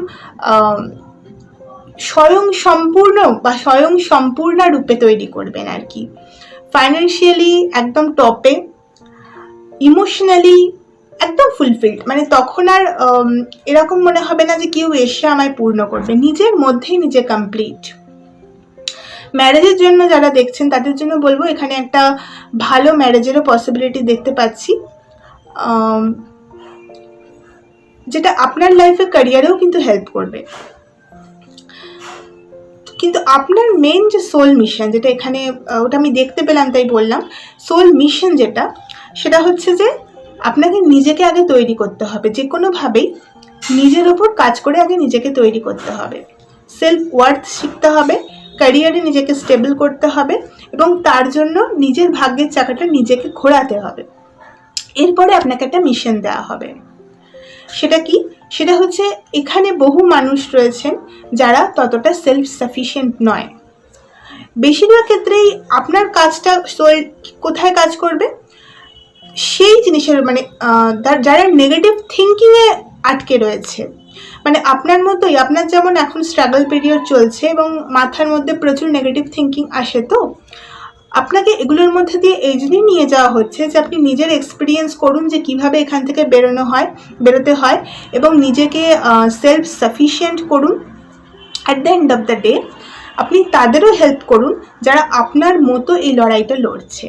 স্বয়ংসম্পূর্ণ বা স্বয়ংসম্পূর্ণ রূপে তৈরি করবেন আর কি। ফাইন্যান্সিয়ালি একদম টপে, ইমোশনালি একদম ফুলফিলড, মানে তখন আর এরকম মনে হবে না যে কেউ এসে আমায় পূর্ণ করবে, নিজের মধ্যেই নিজে কমপ্লিট। ম্যারেজের জন্য যারা দেখছেন তাদের জন্য বলবো এখানে একটা ভালো ম্যারেজেরও পসিবিলিটি দেখতে পাচ্ছি, যেটা আপনার লাইফে ক্যারিয়ারেও কিন্তু হেল্প করবে। কিন্তু আপনার মেন যে সোল মিশন, যেটা এখানে ওটা আমি দেখতে পেলাম তাই বললাম, সোল মিশন যেটা, সেটা হচ্ছে যে আপনাকে নিজেকে আগে তৈরি করতে হবে, যে কোনোভাবেই নিজের ওপর কাজ করে আগে নিজেকে তৈরি করতে হবে, সেলফ ওয়ার্থ শিখতে হবে, ক্যারিয়ারে নিজেকে স্টেবল করতে হবে এবং তার জন্য নিজের ভাগ্যের চাকাটা নিজেকে ঘোরাতে হবে। এরপরে আপনাকে একটা মিশন দেওয়া হবে। সেটা কি? সেটা হচ্ছে এখানে বহু মানুষ রয়েছেন যারা ততটা সেলফ সাফিসিয়েন্ট নয়। বেশিরভাগ ক্ষেত্রেই আপনার কাজটা সোল কোথায় কাজ করবে, সেই জিনিসের মানে যারা নেগেটিভ থিঙ্কিংয়ে আটকে রয়েছে, মানে আপনার মতোই, আপনার যেমন এখন স্ট্রাগল পিরিয়ড চলছে এবং মাথার মধ্যে প্রচুর নেগেটিভ থিঙ্কিং আসে, তো আপনাকে এগুলোর মধ্যে দিয়ে এই জন্যই নিয়ে যাওয়া হচ্ছে যে আপনি নিজের এক্সপিরিয়েন্স করুন যে কিভাবে এখান থেকে বেরোতে হয় এবং নিজেকে সেলফ সাফিসিয়েন্ট করুন। At the end of the day আপনি তাদেরও হেল্প করুন যারা আপনার মতো এই লড়াইটা লড়ছে।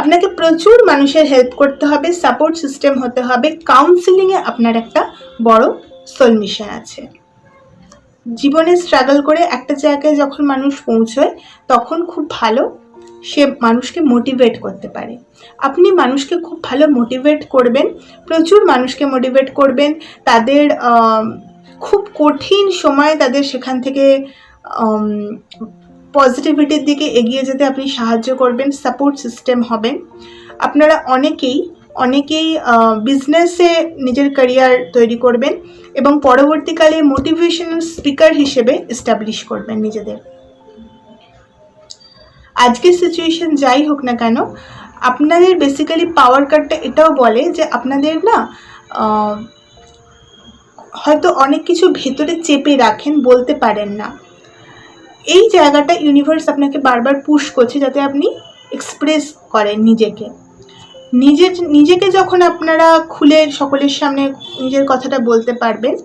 আপনাকে প্রচুর মানুষের হেল্প করতে হবে, সাপোর্ট সিস্টেম হতে হবে, কাউন্সিলিংয়ে আপনার একটা বড় সোল মিশন আছে। জীবনে স্ট্রাগল করে একটা জায়গায় যখন মানুষ পৌঁছয় তখন খুব ভালো সে মানুষকে মোটিভেট করতে পারে। আপনি মানুষকে খুব ভালো মোটিভেট করবেন, প্রচুর মানুষকে মোটিভেট করবেন, তাদের খুব কঠিন সময় তাদের সেখান থেকে পজিটিভিটির দিকে এগিয়ে যেতে আপনি সাহায্য করবেন, সাপোর্ট সিস্টেম হবেন। আপনারা অনেকেই বিজনেসে নিজের ক্যারিয়ার তৈরি করবেন এবং পরবর্তীকালে মোটিভেশনাল স্পিকার হিসেবে এস্টাবলিশ করবেন নিজেদের। আজকের সিচুয়েশন যাই হোক না কেন, আপনাদের বেসিক্যালি পাওয়ার কার্ডটা এটাও বলে যে আপনাদের না হয়তো অনেক কিছু ভেতরে চেপে রাখেন, বলতে পারেন না। এই জায়গাটা ইউনিভার্স আপনাকে বারবার পুশ করছে যাতে আপনি এক্সপ্রেস করেন নিজেকে যখন আপনারা খুলে সকলের সামনে নিজের কথাটা বলতে পারবেন,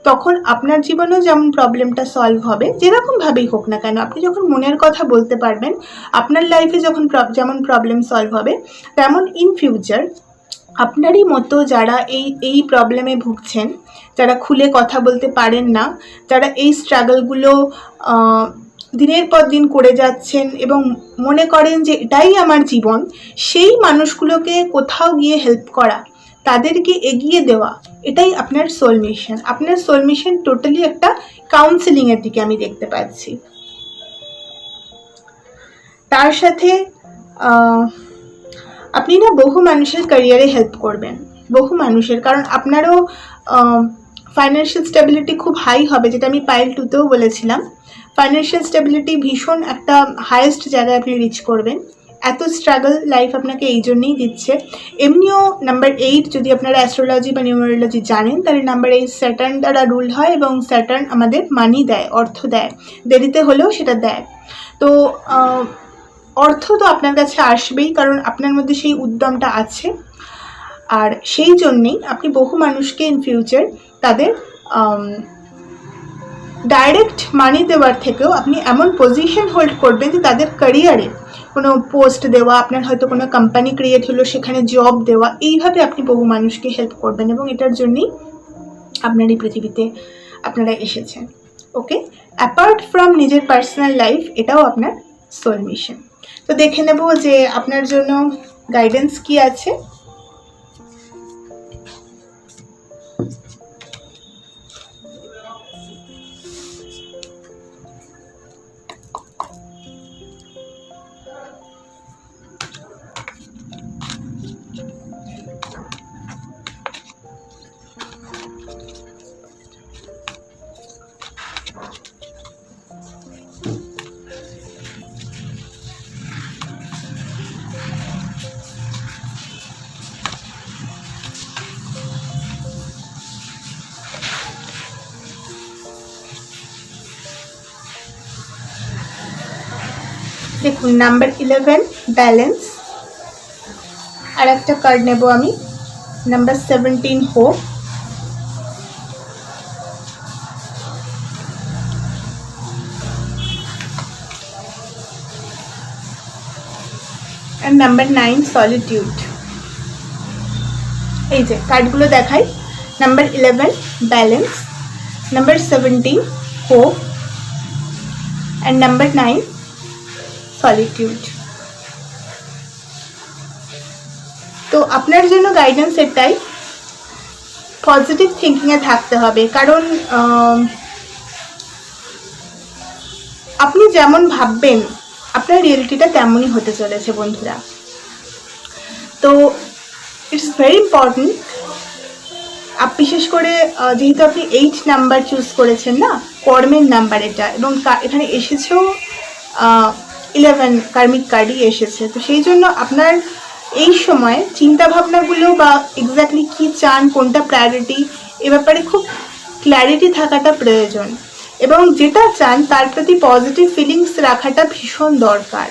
তখন আপনার জীবনেও যেমন প্রবলেমটা সলভ হবে, যেরকমভাবেই হোক না কেন, আপনি যখন মনের কথা বলতে পারবেন, আপনার লাইফে যখন যেমন প্রবলেম সলভ হবে, তেমন ইন ফিউচার আপনারই মতো যারা এই প্রবলেমে ভুগছেন, যারা খুলে কথা বলতে পারেন না, যারা এই স্ট্রাগলগুলো দিনের পর দিন করে যাচ্ছেন এবং মনে করেন যে এটাই আমার জীবন, সেই মানুষগুলোকে কোথাও গিয়ে হেল্প করা, তাদেরকে এগিয়ে দেওয়া, এটাই আপনার সোল মিশন। আপনার সোল মিশন টোটালি একটা কাউন্সেলিংয়ের দিকে আমি দেখতে পাচ্ছি। তার সাথে আপনি না বহু মানুষের ক্যারিয়ারে হেল্প করবেন, বহু মানুষের, কারণ আপনারও ফাইন্যান্সিয়াল স্টেবিলিটি খুব হাই হবে, যেটা আমি পাইল 2তেও বলেছিলাম। ফাইন্যান্সিয়াল স্টেবিলিটি ভীষণ একটা হাইয়েস্ট জায়গায় আপনি রিচ করবেন। এত স্ট্রাগল লাইফ আপনাকে এই জন্যই দিচ্ছে। এমনিও নাম্বার 8 যদি আপনারা অ্যাস্ট্রোলজি বা নিউমারোলজি জানেন, তাহলে নাম্বার 8 স্যাটার্ন দ্বারা রুল হয়, এবং স্যাটার্ন আমাদের মানি দেয়, অর্থ দেয়, দেরিতে হলেও সেটা দেয়। তো অর্থ তো আপনার কাছে আসবেই, কারণ আপনার মধ্যে সেই উদ্যমটা আছে। আর সেই জন্যেই আপনি বহু মানুষকে ইন ফিউচার তাদের ডাইরেক্ট মানি দেওয়ার থেকেও আপনি এমন পজিশন হোল্ড করবেন যে তাদের ক্যারিয়ারে কোনো পোস্ট দেওয়া, আপনার হয়তো কোনো কোম্পানি ক্রিয়েট হলো সেখানে জব দেওয়া, এইভাবে আপনি বহু মানুষকে হেল্প করবেন, এবং এটার জন্যই আপনার এই পৃথিবীতে আপনারা এসেছেন। ওকে, অ্যাপার্ট ফ্রম নিজের পার্সোনাল লাইফ, এটাও আপনার সোল মিশন। তো দেখে নেব যে আপনার জন্য গাইডেন্স কি আছে। দেখুন, নাম্বার 11 ব্যালেন্স, আর একটা কার্ড নেব আমি, নাম্বার 17 হোপ, আর নাম্বার 9 সলিটিউড। এই যে কার্ডগুলো দেখাই, number 11 balance, number 17 hope, and number 9 solitude. তো আপনার জন্য গাইডেন্স এটাই, পজিটিভ থিঙ্কিংয়ে থাকতে হবে, কারণ আপনি যেমন ভাববেন আপনার রিয়েলিটিটা তেমনই হতে চলেছে বন্ধুরা। তো ইটস ভেরি ইম্পর্টেন্ট, বিশেষ করে যেহেতু আপনি 8 নাম্বার চুজ করেছেন না, কর্মের নাম্বার এটা, এবং এখানে এসেছেও 11 কার্মিক কার্ডই এসেছে। তো সেই জন্য আপনার এই সময় চিন্তাভাবনাগুলো বা এক্স্যাক্টলি কী চান, কোনটা প্রায়োরিটি, এ ব্যাপারে খুব ক্ল্যারিটি থাকাটা প্রয়োজন, এবং যেটা চান তার প্রতি পজিটিভ ফিলিংস রাখাটা ভীষণ দরকার।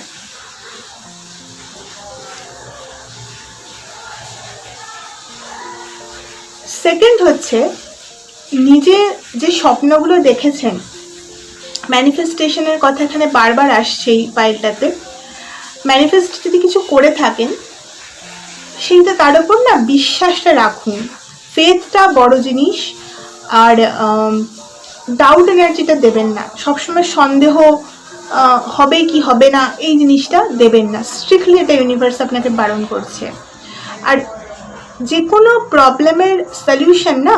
সেকেন্ড হচ্ছে, নিজে যে স্বপ্নগুলো দেখেছেন, ম্যানিফেস্টেশনের কথা এখানে বারবার আসছে এই পাইলটাতে। ম্যানিফেস্ট যদি কিছু করে থাকেন, সেইটা তার উপর না বিশ্বাসটা রাখুন, ফেথটা বড় জিনিস। আর ডাউট এনার্জিটা দেবেন না, সবসময় সন্দেহ হবে কি হবে না এই জিনিসটা দেবেন না, স্ট্রিক্টলি এটা ইউনিভার্স আপনাকে বারণ করছে। আর যে কোনো প্রবলেমের সলিউশন না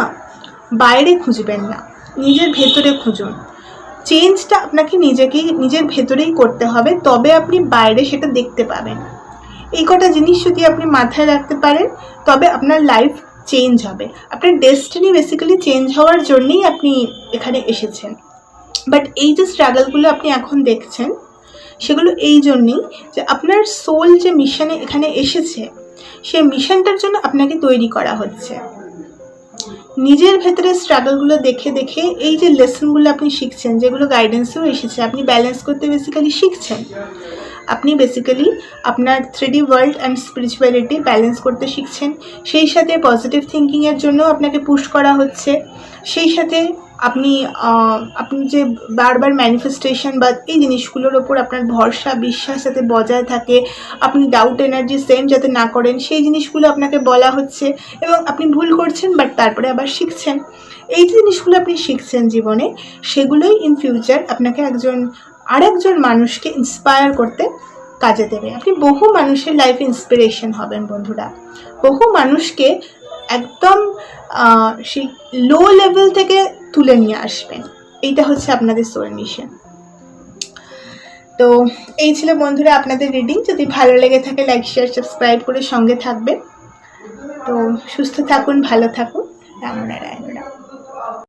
বাইরে খুঁজবেন না, নিজের ভেতরে খুঁজুন। চেঞ্জটা আপনাকে নিজের ভেতরেই করতে হবে, তবে আপনি বাইরে সেটা দেখতে পাবেন। এই কটা জিনিস যদি আপনি মাথায় রাখতে পারেন, তবে আপনার লাইফ চেঞ্জ হবে। আপনার ডেস্টিনি বেসিক্যালি চেঞ্জ হওয়ার জন্যই আপনি এখানে এসেছেন। বাট এই যে স্ট্রাগলগুলো আপনি এখন দেখছেন, সেগুলো এই জন্যেই যে আপনার সোল যে মিশনে এখানে এসেছে, সেই মিশনটার জন্য আপনাকে তৈরি করা হচ্ছে। নিজের ভেতরে স্ট্রাগলগুলো দেখে দেখে এই যে লেসনগুলো আপনি শিখছেন, যেগুলো গাইডেন্সেও এসেছে, আপনি ব্যালেন্স করতে বেসিক্যালি শিখছেন। আপনি বেসিক্যালি আপনার 3D world and spirituality balance করতে শিখছেন। সেই সাথে পজিটিভ থিঙ্কিংয়ের জন্য আপনাকে পুশ করা হচ্ছে। সেই সাথে আপনি যে বারবার ম্যানিফেস্টেশন বা এই জিনিসগুলোর ওপর আপনার ভরসা বিশ্বাস যাতে বজায় থাকে, আপনি ডাউট এনার্জি সেন্ড যাতে না করেন, সেই জিনিসগুলো আপনাকে বলা হচ্ছে। এবং আপনি ভুল করছেন, বাট তারপরে আবার শিখছেন। এই যে জিনিসগুলো আপনি শিখছেন জীবনে, সেগুলোই ইন ফিউচার আপনাকে আরেকজন মানুষকে ইন্সপায়ার করতে কাজে দেবে। আপনি বহু মানুষের লাইফে ইন্সপিরেশন হবেন বন্ধুরা, বহু মানুষকে একদম সেই লো লেভেল থেকে তুলে নিয়ে আসবেন। এইটা হচ্ছে আপনাদের সোল মিশন। তো এই ছিল বন্ধুরা আপনাদের রিডিং। যদি ভালো লেগে থাকে লাইক শেয়ার সাবস্ক্রাইব করে সঙ্গে থাকবেন। তো সুস্থ থাকুন, ভালো থাকুন। রাম নারায়ণ।